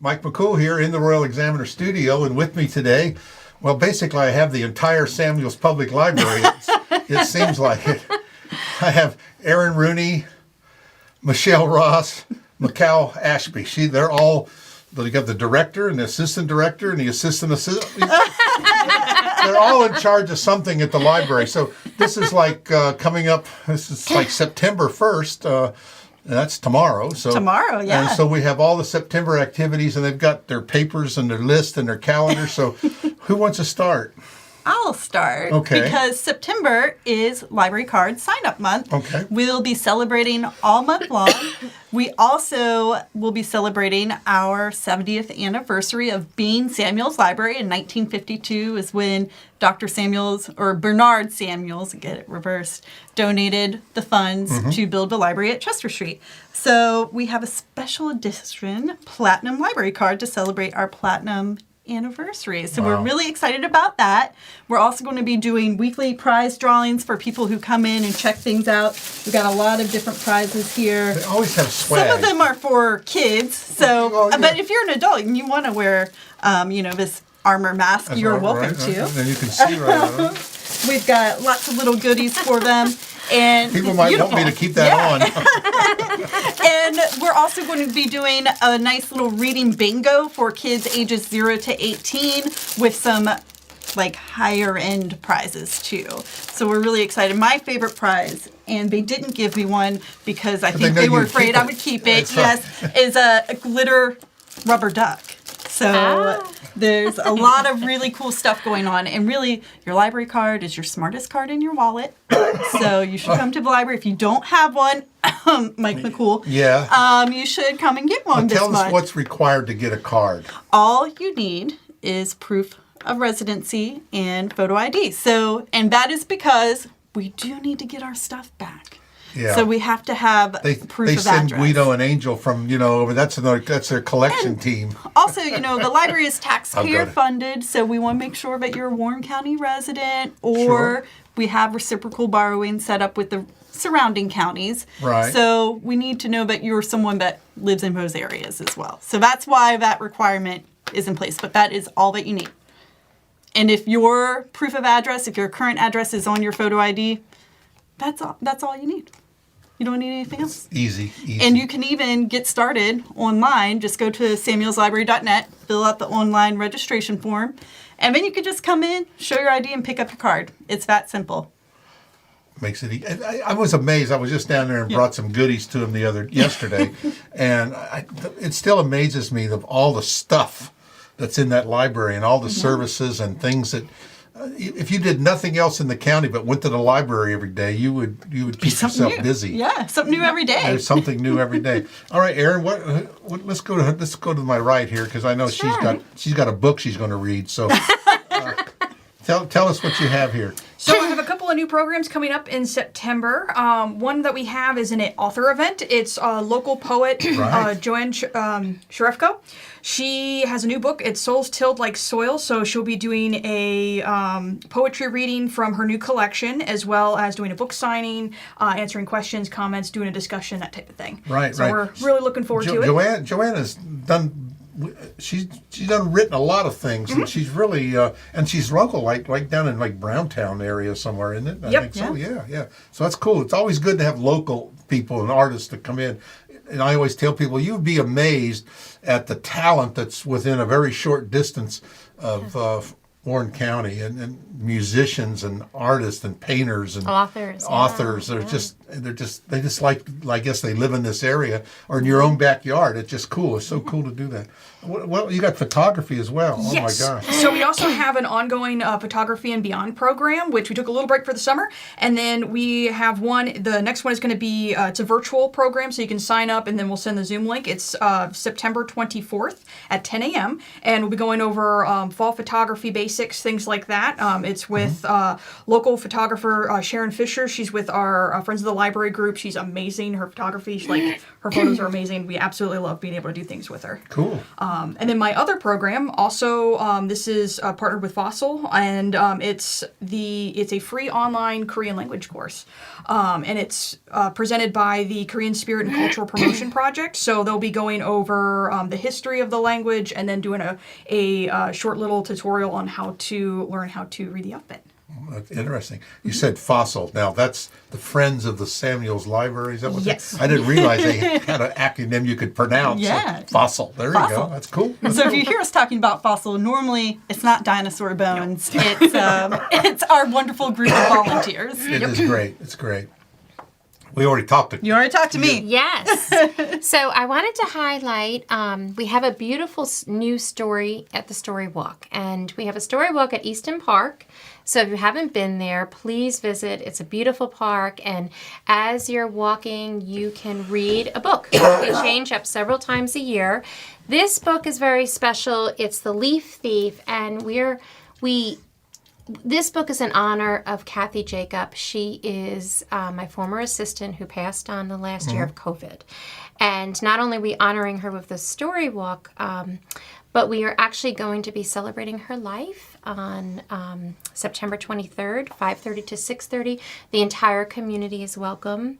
Mike McCool here in the Royal Examiner studio, and with me today, well, basically I have the entire Samuels Public Library. It seems like it. I have Erin Rooney, Michelle Ross, Michal Ashby. They're all, you got the director and the assistant director and the assistant. They're all in charge of something at the library. So this is like coming up, this is like September 1st. That's tomorrow. So tomorrow, yeah. And so we have all the September activities, and they've got their papers and their list and their calendar. So who wants to start? I'll start. Okay. Because September is Library Card Sign-Up Month. Okay. We'll be celebrating all month long. We also will be celebrating our 70th anniversary of being Samuels Library. In 1952 is when Dr. Samuels, or Bernard Samuels, get it reversed, donated the funds to build a library at Chester Street. So we have a special edition Platinum Library Card to celebrate our Platinum anniversary. So we're really excited about that. We're also going to be doing weekly prize drawings for people who come in and check things out. We've got a lot of different prizes here. They always have swag. Some of them are for kids. So, Oh, yeah. but if you're an adult and you want to wear, this armor mask, That's you're right, welcome right, to. And then you can see right on them. We've got lots of little goodies for them. And People might want me to keep that on. And we're also going to be doing a nice little reading bingo for kids ages 0 to 18 with some higher end prizes too. So we're really excited. My favorite prize, and they didn't give me one because I think they were afraid I would keep it, is a glitter rubber duck. So there's a lot of really cool stuff going on. And really, your library card is your smartest card in your wallet. So you should come to the library. If you don't have one, Mike McCool, you should come and get one this month. Tell us what's required to get a card. All you need is proof of residency and photo ID. So, and that is because we do need to get our stuff back. Yeah. So we have to have proof of address. They send Guido and Angel from, over. That's their collection team. Also, the library is taxpayer funded, so we want to make sure that you're a Warren County resident, or we have reciprocal borrowing set up with the surrounding counties. Right. So we need to know that you're someone that lives in those areas as well. So that's why that requirement is in place, but that is all that you need. And if your proof of address, if your current address is on your photo ID, that's all you need. You don't need anything else. Easy. And you can even get started online. Just go to samuelslibrary.net, fill out the online registration form, and then you can just come in, show your ID, and pick up your card. It's that simple. Makes it easy. I was amazed. I was just down there and brought some goodies to him yesterday, and it still amazes me of all the stuff that's in that library and all the services and things that. If you did nothing else in the county but went to the library every day, you would keep yourself busy. Yeah, something new every day. There's something new every day. All right, Erin, let's go to my right here because I know she's got a book she's going to read. So tell us what you have here. So I have a couple of new programs coming up in September. One that we have is an author event. It's a local poet, Joanne Sharefko. She has a new book. It's Souls Tilled Like Soil. So she'll be doing a poetry reading from her new collection, as well as doing a book signing, answering questions, comments, doing a discussion, that type of thing. So we're really looking forward to it. Joanne has done. She's written a lot of things, and she's really and she's local, like right down in Browntown area somewhere, isn't it? I think so. Yeah. So that's cool. It's always good to have local people and artists to come in. And I always tell people, you'd be amazed at the talent that's within a very short distance of Warren County, and musicians and artists and painters and authors. They just like, I guess they live in this area or in your own backyard. It's just cool. It's so cool to do that. Well, you got photography as well. Yes. Oh my gosh. So we also have an ongoing Photography and Beyond program, which we took a little break for the summer. And then we have the next one is going to be, it's a virtual program, so you can sign up and then we'll send the Zoom link. It's September 24th at 10 a.m. And we'll be going over fall photography basics, basics, things like that. It's with local photographer Sharon Fisher. She's with our Friends of the Library group. She's amazing. Her photography, her photos are amazing. We absolutely love being able to do things with her. Cool. And then my other program also, this is partnered with Fossil, and it's a free online Korean language course, and it's presented by the Korean Spirit and Cultural Promotion Project. So they'll be going over the history of the language and then doing a short little tutorial on how to learn how to read the alphabet. That's interesting. You said Fossil. Now, that's the Friends of the Samuels Library. Is that what? Yes. I didn't realize they had an acronym you could pronounce. Yeah. Like Fossil. There Fossil. you go. That's cool. So if you hear us talking about Fossil, normally it's not dinosaur bones. It's our wonderful group of volunteers. It is great. It's great. We already talked to You already talked to me. Yes. So I wanted to highlight, we have a beautiful new story at the Story Walk. And we have a Story Walk at Easton Park. So if you haven't been there, please visit. It's a beautiful park. And as you're walking, you can read a book. We change up several times a year. This book is very special. It's The Leaf Thief. And this book is in honor of Kathy Jacob. She is my former assistant who passed on the last year of COVID. And not only are we honoring her with the Story Walk, but we are actually going to be celebrating her life on September 23rd, 5:30 to 6:30. The entire community is welcome.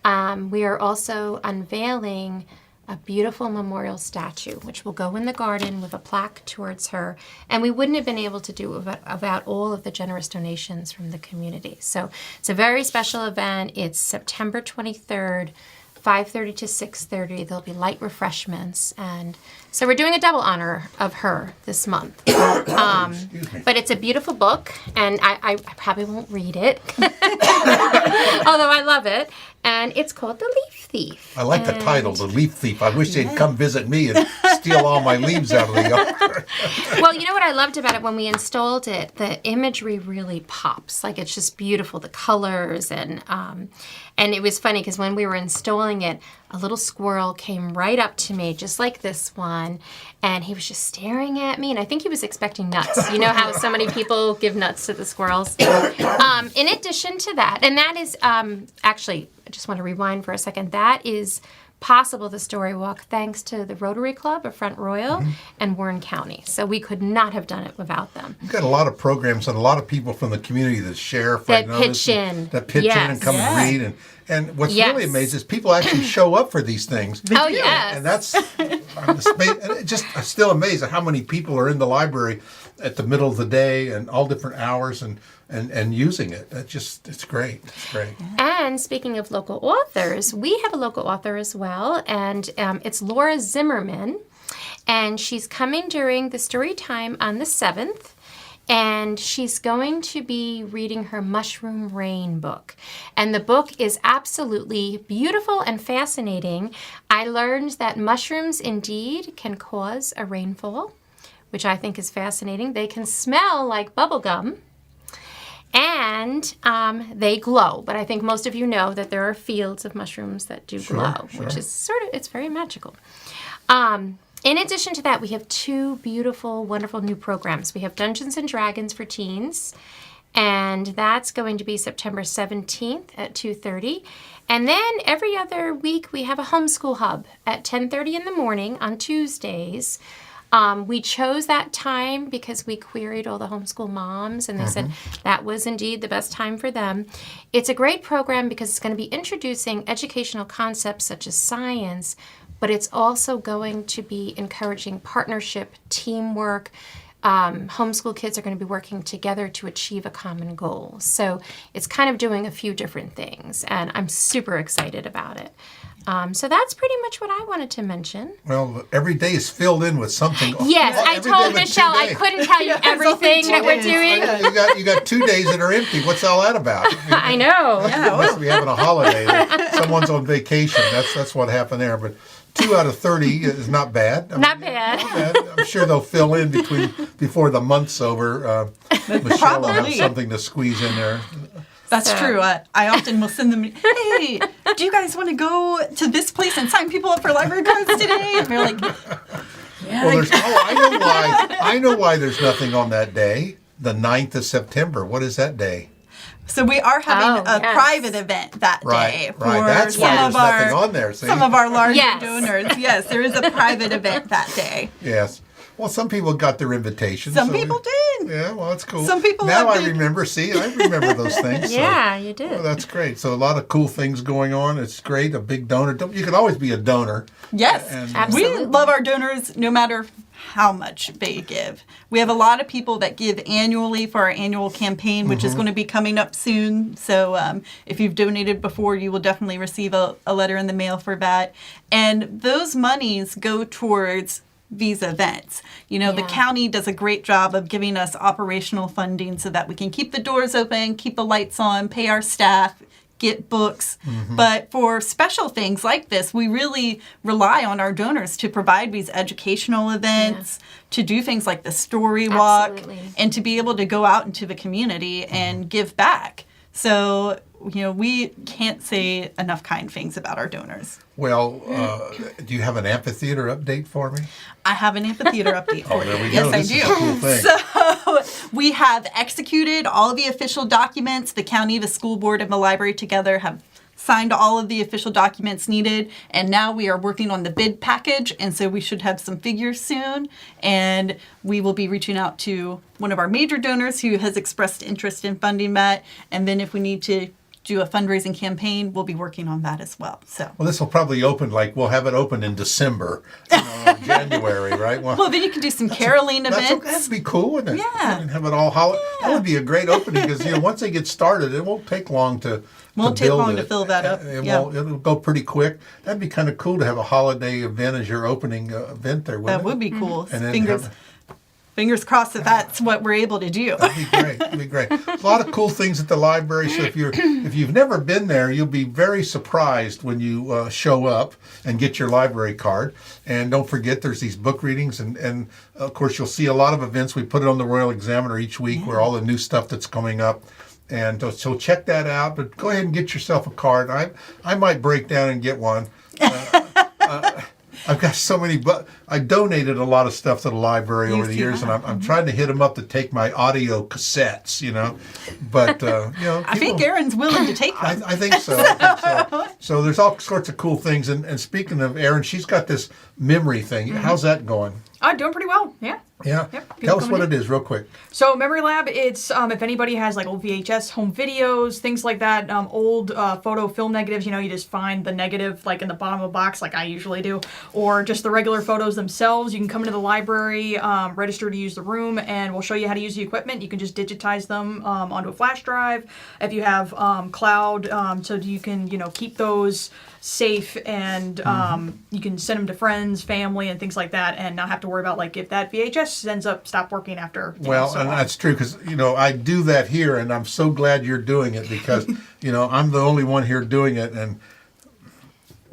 We are also unveiling a beautiful memorial statue, which will go in the garden with a plaque towards her. And we wouldn't have been able to do without all of the generous donations from the community. So it's a very special event. It's September 23rd, 5:30 to 6:30. There'll be light refreshments. And so we're doing a double honor of her this month. But it's a beautiful book, and I probably won't read it, although I love it. And it's called The Leaf Thief. I like the title, The Leaf Thief. I wish they'd come visit me and steal all my leaves out of the yard. Well, you know what I loved about it? When we installed it, the imagery really pops. Like, it's just beautiful, the colors. And it was funny because when we were installing it, a little squirrel came right up to me, just like this one, and he was just staring at me, and I think he was expecting nuts. You know how so many people give nuts to the squirrels? In addition to that, and that is actually, I just want to rewind for a second, that is possible, the Story Walk, thanks to the Rotary Club of Front Royal and Warren County. So we could not have done it without them. You've got a lot of programs and a lot of people from the community that share. That pitch in. That pitch in and come and read. And what's really amazing is people actually show up for these things. Oh, yes. And that's, I'm just still amazed at how many people are in the library at the middle of the day and all different hours and using it. It's great. It's great. And speaking of local authors, we have a local author as well, and it's Laura Zimmerman, and she's coming during the story time on the 7th, and she's going to be reading her Mushroom Rain book. And the book is absolutely beautiful and fascinating. I learned that mushrooms indeed can cause a rainfall, which I think is fascinating. They can smell like bubble gum. And they glow, but I think most of you know that there are fields of mushrooms that do glow, which is it's very magical. In addition to that, we have two beautiful, wonderful new programs. We have Dungeons and Dragons for teens, and that's going to be September 17th at 2:30. And then every other week, we have a homeschool hub at 10:30 in the morning on Tuesdays. We chose that time because we queried all the homeschool moms, and they said that was indeed the best time for them. It's a great program because it's going to be introducing educational concepts such as science, but it's also going to be encouraging partnership, teamwork. Homeschool kids are going to be working together to achieve a common goal. So it's kind of doing a few different things, and I'm super excited about it. So that's pretty much what I wanted to mention. Well, every day is filled in with something. Yes, I told Michelle I couldn't tell you everything that we're doing. You got 2 days that are empty. What's all that about? I know. You must be having a holiday. Someone's on vacation. That's what happened there. But 2 out of 30 is not bad. Not bad. I'm sure they'll fill in before the month's over. Michelle will have something to squeeze in there. That's true. I often will send them, hey, do you guys want to go to this place and sign people up for library cards today? And they're like, Well, I know why there's nothing on that day. The 9th of September. What is that day? So we are having a yes. private event that day for That's why there's nothing on there. See? some of our larger Yes. donors. Yes, there is a private event that day. Yes. Well, some people got their invitations. Some people did. Yeah, well, that's cool. Some people now have I big- remember. See, I remember those things. So. Yeah, you did. Well, that's great. So a lot of cool things going on. It's great. A big donor. You can always be a donor. Yes, And- Absolutely. we love our donors no matter how much they give. We have a lot of people that give annually for our annual campaign, which is going to be coming up soon. So if you've donated before, you will definitely receive a letter in the mail for that. And those monies go towards these events. You know, the Yeah. county does a great job of giving us operational funding so that we can keep the doors open, keep the lights on, pay our staff, get books. But for special things like this, we really rely on our donors to provide these educational events, to do things like the story walk, Absolutely. and to be able to go out into the community and give back. So, you know, we can't say enough kind things about our donors. Well, do you have an amphitheater update for me? I have an amphitheater update for There you. we Yes, go. I This do. is a cool thing. So we have executed all of the official documents. The county, the school board, and the library together have signed all of the official documents needed, and now we are working on the bid package, and so we should have some figures soon, and we will be reaching out to one of our major donors who has expressed interest in funding that, and then if we need to do a fundraising campaign, we'll be working on that as well. So. Well, this will probably open, we'll have it open in December, or January, right? Well, then you can do some caroling events. That'd be cool, wouldn't it? Yeah. And have it all That would be a great opening because, once they get started, it won't take long to Won't take build long it. to fill that up. Yeah. It'll go pretty quick. That'd be kind of cool to have a holiday event as your opening event there, wouldn't That it? would be cool. And then Fingers crossed that that's what we're able to do. That'd be great. That'd be great. A lot of cool things at the library. So if you've never been there, you'll be very surprised when you show up and get your library card. And don't forget, there's these book readings, and of course you'll see a lot of events. We put it on the Royal Examiner each week, where all the new stuff that's coming up. And so check that out. But go ahead and get yourself a card. I might break down and get one. I've got so many, but I donated a lot of stuff to the library over the years, and I'm trying to hit them up to take my audio cassettes, But, I think Erin's willing to take one. I think so. So there's all sorts of cool things. And speaking of Erin, she's got this memory thing. How's that going? Doing pretty well. Yeah. Yeah. Yep, Tell us coming what in. it is real quick. So Memory Lab, it's if anybody has old VHS home videos, things like that, old photo film negatives, you just find the negative in the bottom of a box like I usually do, or just the regular photos themselves. You can come into the library, register to use the room, and we'll show you how to use the equipment. You can just digitize them onto a flash drive. If you have cloud, so you can keep those safe, and you can send them to friends, family, and things like that, and not have to worry about if that VHS ends up stop working after. That's true because I do that here, and I'm so glad you're doing it because I'm the only one here doing it, and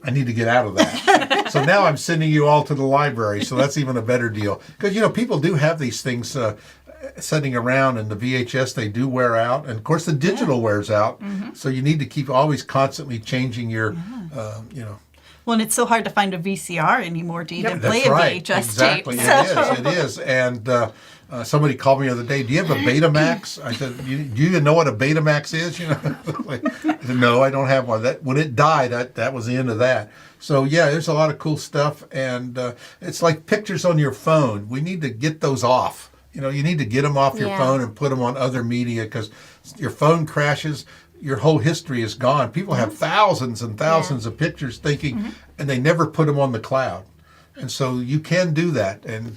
I need to get out of that. So now I'm sending you all to the library, so that's even a better deal because people do have these things sitting around, and the VHS they do wear out, and of course the digital wears out. So you need to keep always constantly changing your Well, and it's so hard to find a VCR anymore to even play That's a right. VHS Exactly. tape. It is. And somebody called me the other day, do you have a Betamax? I said, do you even know what a Betamax is? I said, no, I don't have one. When it died, that was the end of that. So, yeah, there's a lot of cool stuff. And it's like pictures on your phone. We need to get those off. You need to get them off your phone and put them on other media because your phone crashes. Your whole history is gone. People have thousands and thousands of pictures thinking, and they never put them on the cloud. And so you can do that. And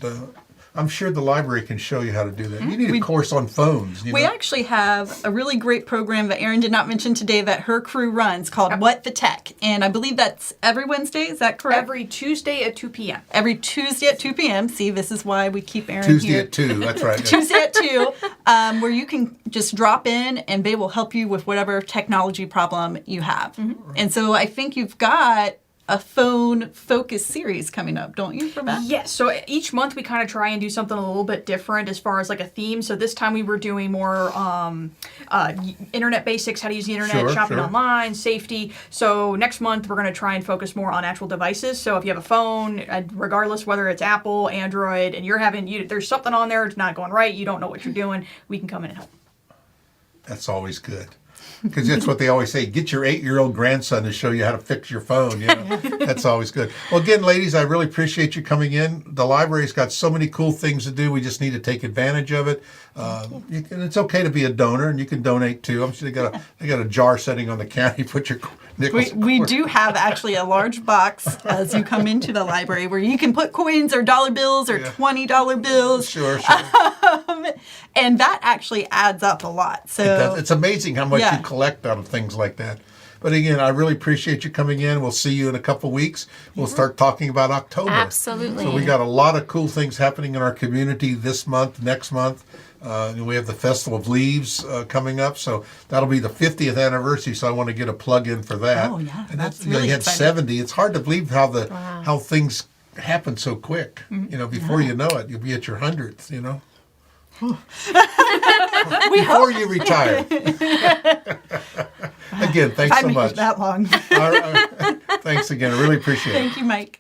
I'm sure the library can show you how to do that. You need a course on phones. We actually have a really great program that Erin did not mention today that her crew runs called What the Tech. And I believe that's every Wednesday. Is that correct? Every Tuesday at 2 p.m. Every Tuesday at 2 p.m. See, this is why we keep Erin Tuesday here. at 2, that's right. Tuesday at 2, where you can just drop in and they will help you with whatever technology problem you have. And so I think you've got a phone focus series coming up, don't you, for Matt? Yes. So each month we kind of try and do something a little bit different as far as like a theme. So this time we were doing more internet basics, how to use the internet, shopping online, safety. So next month we're going to try and focus more on actual devices. So if you have a phone, regardless whether it's Apple, Android, and there's something on there, it's not going right, you don't know what you're doing, we can come in and help. That's always good. Because that's what they always say. Get your 8-year-old grandson to show you how to fix your phone. You know? That's always good. Well, again, ladies, I really appreciate you coming in. The library's got so many cool things to do. We just need to take advantage of it. It's okay to be a donor, and you can donate too. I'm sure they got a jar setting on the counter. You put your nickels. We do have actually a large box as you come into the library where you can put coins or dollar bills or $20 bills. Sure. And that actually adds up a lot. So it's amazing how much you collect out of things like that. But again, I really appreciate you coming in. We'll see you in a couple weeks. We'll start talking about October. Absolutely. So we got a lot of cool things happening in our community this month, next month. And we have the Festival of Leaves coming up. So that'll be the 50th anniversary. So I want to get a plug in for that. Oh, yeah. And That's you really had exciting. 70. It's hard to believe how things happen so quick. You know, before you know it, you'll be at your 100th, you know. Before you retire. Again, thanks so much. That long. All right. Thanks again. I really appreciate it. Thank you, Mike.